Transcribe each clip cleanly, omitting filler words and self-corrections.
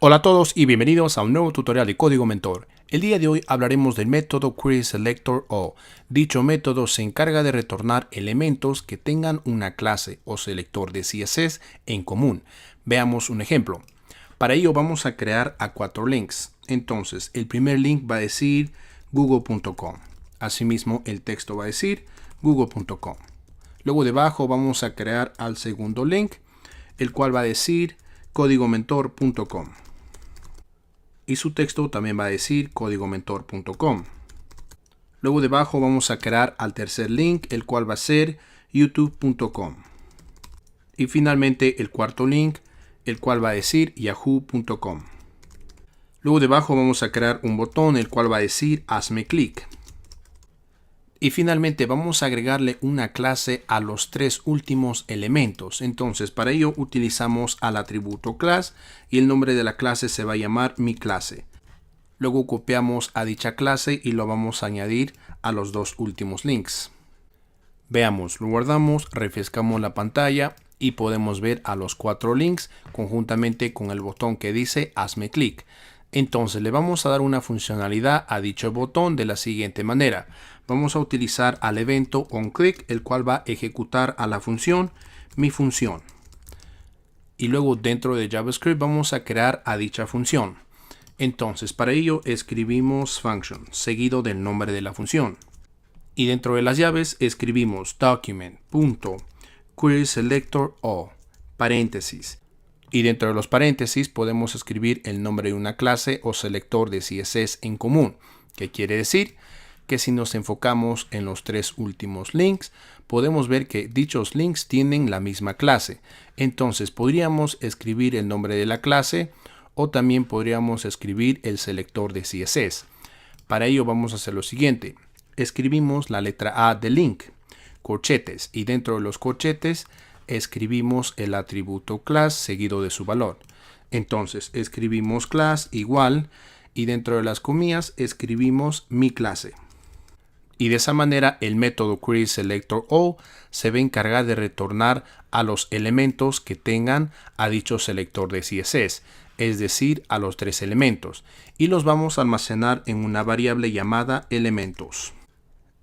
Hola a todos y bienvenidos a un nuevo tutorial de Código Mentor. El día de hoy hablaremos del método querySelector_all. Dicho método se encarga de retornar elementos que tengan una clase o selector de CSS en común. Veamos un ejemplo. Para ello vamos a crear a 4 links. Entonces el primer link va a decir google.com. Asimismo el texto va a decir google.com. Luego debajo vamos a crear al segundo link, el cual va a decir códigomentor.com. Y su texto también va a decir códigomentor.com. Luego debajo vamos a crear al tercer link, el cual va a ser youtube.com. Y finalmente el cuarto link, el cual va a decir yahoo.com. Luego debajo vamos a crear un botón, el cual va a decir hazme clic. Y finalmente vamos a agregarle una clase a los 3 últimos elementos. Entonces para ello utilizamos al atributo class y el nombre de la clase se va a llamar mi clase. Luego copiamos a dicha clase y lo vamos a añadir a los 2 últimos links. Veamos, lo guardamos, refrescamos la pantalla y podemos ver a los 4 links conjuntamente con el botón que dice hazme clic. Entonces le vamos a dar una funcionalidad a dicho botón de la siguiente manera. Vamos a utilizar al evento onClick, el cual va a ejecutar a la función mi función. Y luego dentro de JavaScript vamos a crear a dicha función. Entonces para ello escribimos function seguido del nombre de la función. Y dentro de las llaves escribimos document.querySelector_all paréntesis. Y dentro de los paréntesis podemos escribir el nombre de una clase o selector de CSS en común, que quiere decir que si nos enfocamos en los 3 últimos links, podemos ver que dichos links tienen la misma clase. Entonces podríamos escribir el nombre de la clase o también podríamos escribir el selector de CSS. Para ello vamos a hacer lo siguiente. Escribimos la letra A de link, corchetes, y dentro de los corchetes escribimos el atributo class seguido de su valor. Entonces escribimos class igual y dentro de las comillas escribimos mi clase. Y de esa manera el método querySelector_all se va a encargar de retornar a los elementos que tengan a dicho selector de CSS, es decir, a los 3 elementos, y los vamos a almacenar en una variable llamada elementos.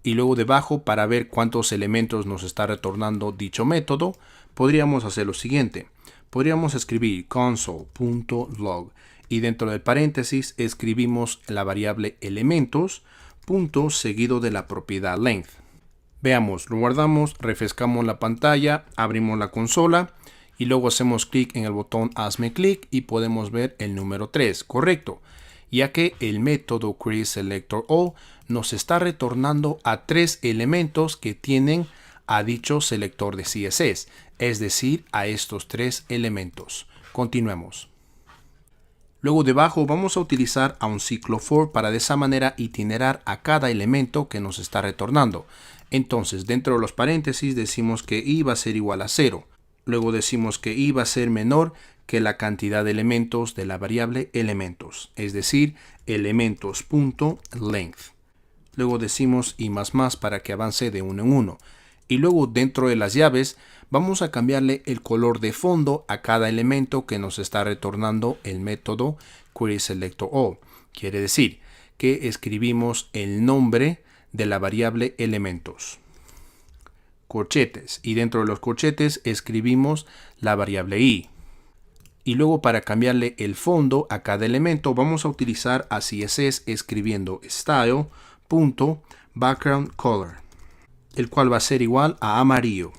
Y luego debajo, para ver cuántos elementos nos está retornando dicho método, podríamos hacer lo siguiente. Podríamos escribir console.log y dentro del paréntesis escribimos la variable elementos, punto seguido de la propiedad length. Veamos, lo guardamos, refrescamos la pantalla, abrimos la consola y luego hacemos clic en el botón hazme clic y podemos ver el número 3, correcto, ya que el método querySelector_all nos está retornando a 3 elementos que tienen a dicho selector de CSS, es decir, a estos 3 elementos. Continuemos. Luego debajo vamos a utilizar a un ciclo for para de esa manera itinerar a cada elemento que nos está retornando. Entonces dentro de los paréntesis decimos que i va a ser igual a 0. Luego decimos que i va a ser menor que la cantidad de elementos de la variable elementos, es decir, elementos.length. Luego decimos i++ para que avance de 1 en 1. Y luego dentro de las llaves vamos a cambiarle el color de fondo a cada elemento que nos está retornando el método querySelector_all. Quiere decir que escribimos el nombre de la variable elementos. Corchetes. Y dentro de los corchetes escribimos la variable i. Y luego para cambiarle el fondo a cada elemento vamos a utilizar a CSS escribiendo style.backgroundColor, el cual va a ser igual a amarillo.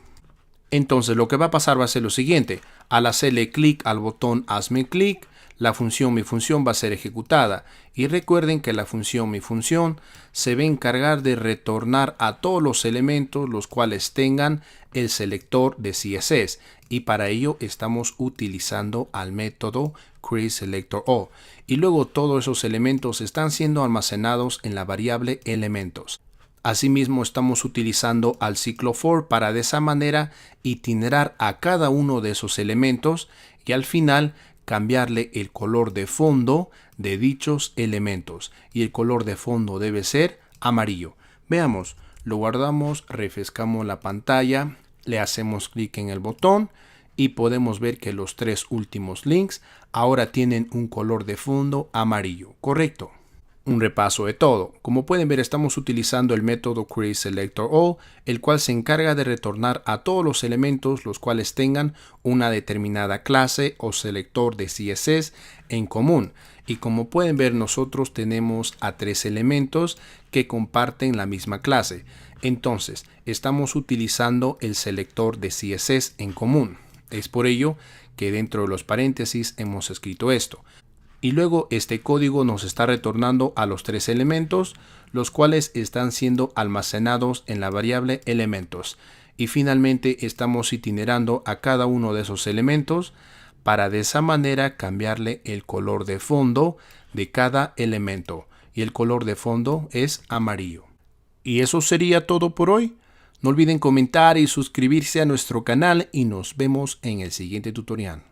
Entonces lo que va a pasar va a ser lo siguiente. Al hacerle clic al botón hazme clic, la función mi función va a ser ejecutada. Y recuerden que la función mi función se va a encargar de retornar a todos los elementos los cuales tengan el selector de CSS. Y para ello estamos utilizando al método querySelector_all. Y luego todos esos elementos están siendo almacenados en la variable elementos. Asimismo estamos utilizando al ciclo for para de esa manera itinerar a cada uno de esos elementos y al final cambiarle el color de fondo de dichos elementos. Y el color de fondo debe ser amarillo. Veamos, lo guardamos, refrescamos la pantalla, le hacemos clic en el botón y podemos ver que los tres últimos links ahora tienen un color de fondo amarillo, ¿correcto? Un repaso de todo. Como pueden ver, estamos utilizando el método createSelectorAll, el cual se encarga de retornar a todos los elementos los cuales tengan una determinada clase o selector de CSS en común. Y como pueden ver, nosotros tenemos a tres elementos que comparten la misma clase. Entonces, estamos utilizando el selector de CSS en común. Es por ello que dentro de los paréntesis hemos escrito esto. Y luego este código nos está retornando a los tres elementos, los cuales están siendo almacenados en la variable elementos. Y finalmente estamos itinerando a cada uno de esos elementos para de esa manera cambiarle el color de fondo de cada elemento. Y el color de fondo es amarillo. Y eso sería todo por hoy. No olviden comentar y suscribirse a nuestro canal y nos vemos en el siguiente tutorial.